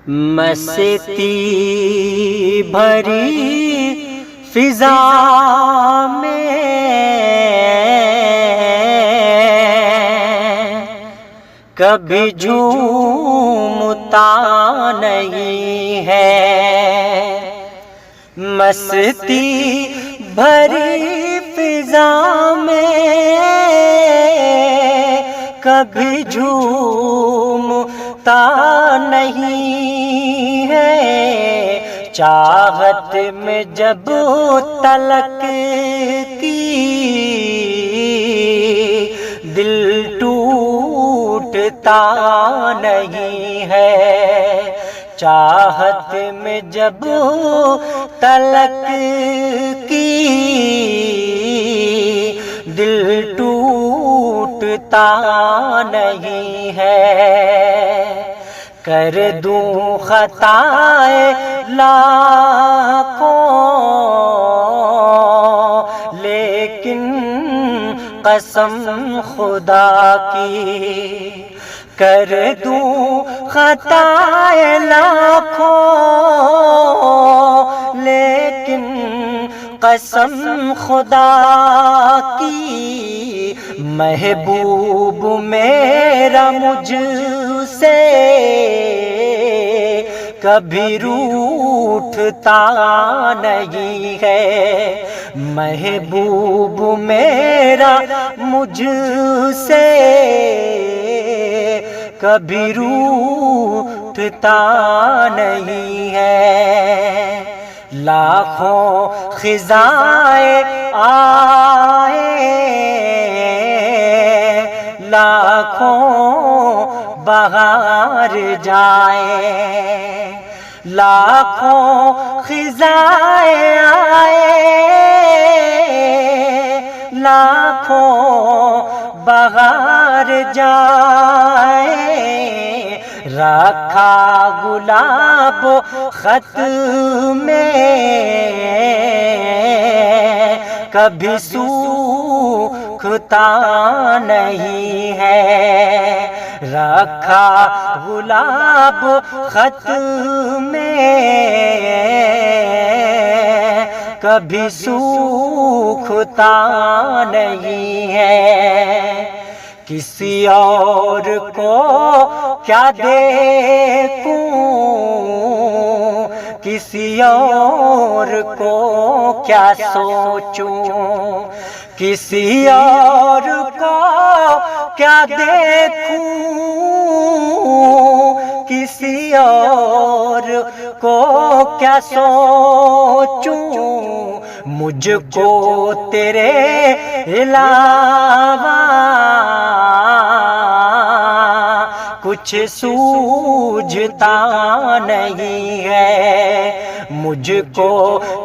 مستی بھری فضا میں کبھی جھومتا نہیں ہے، مستی بھری فضا میں کبھی جھومتا نہیں ہے، چاہت میں جب تلک کی دل ٹوٹتا نہیں ہے، چاہت میں جب تلک کی دل ٹوٹتا نہیں ہے، کر دوں خطائے لاکھوں لیکن قسم خدا کی، کر دوں خطائے لاکھوں لیکن قسم خدا کی، محبوب میرا مجھ سے کبھی روٹھتا نہیں ہے، محبوب میرا مجھ سے کبھی روٹھتا نہیں ہے، لاکھوں خزائیں آئے لاکھوں بہار جائے، لاکھوں خزائیں آئے لاکھوں بہار جائے، رکھا گلاب خط میں کبھی سوکھتا نہیں ہے، رکھا گلاب خط میں کبھی سوکھتا نہیں ہے، کسی اور کو کیا دیکھوں کسی اور کو کیا سوچوں، کسی اور کو کیا دیکھوں کسی اور کو کیا سوچوں، مجھ کو تیرے علاوہ کچھ سوجھتا نہیں ہے، مجھ کو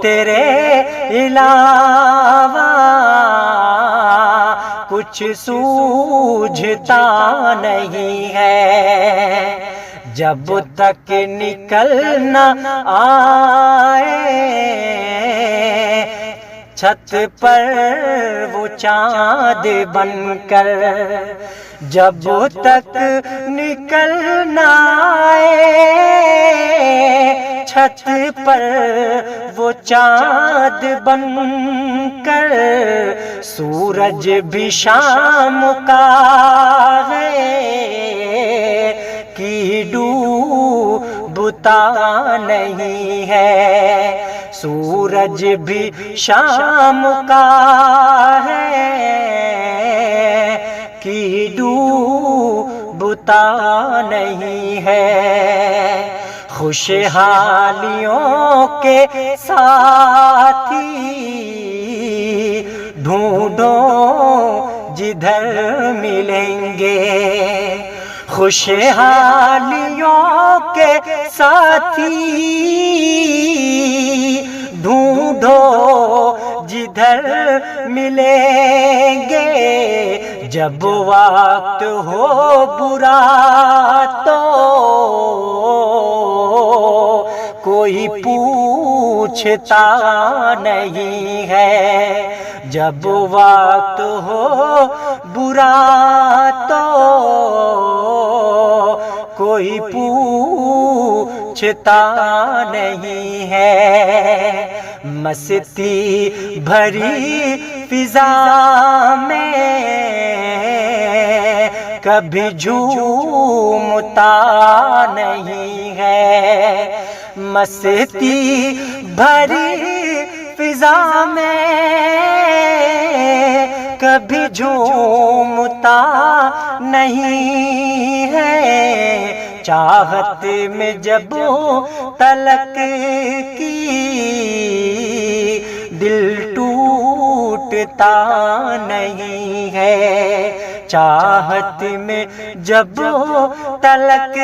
تیرے علاوہ کچھ سوجھتا نہیں ہے، جب تک نکل نہ آئے چھت پر وہ چاند بن کر، جب تک نکل نہ آئے چھت پر وہ چاند بن کر، سورج بھی شام کا ہے کہ ڈوبتا نہیں ہے، سورج بھی شام کا ہے کہ ڈوبتا نہیں ہے، خوشحالیوں کے ساتھی ڈھونڈو جدھر ملیں گے، خوشحالیوں کے ساتھی ڈھونڈو جدھر ملیں گے، جب وقت ہو برا تو کوئی پوچھتا نہیں ہے، جب وقت ہو برا تو کوئی پوچھتا نہیں ہے، مستی بھری فضا میں کبھی جھومتا نہیں ہے، مستی بھری فضا میں کبھی جھومتا نہیں ہے، چاہت میں جب تلک کی دل ٹوٹتا نہیں ہے، چاہت میں جب تلک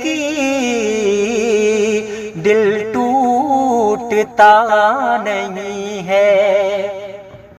کی دل ٹوٹتا نہیں ہے۔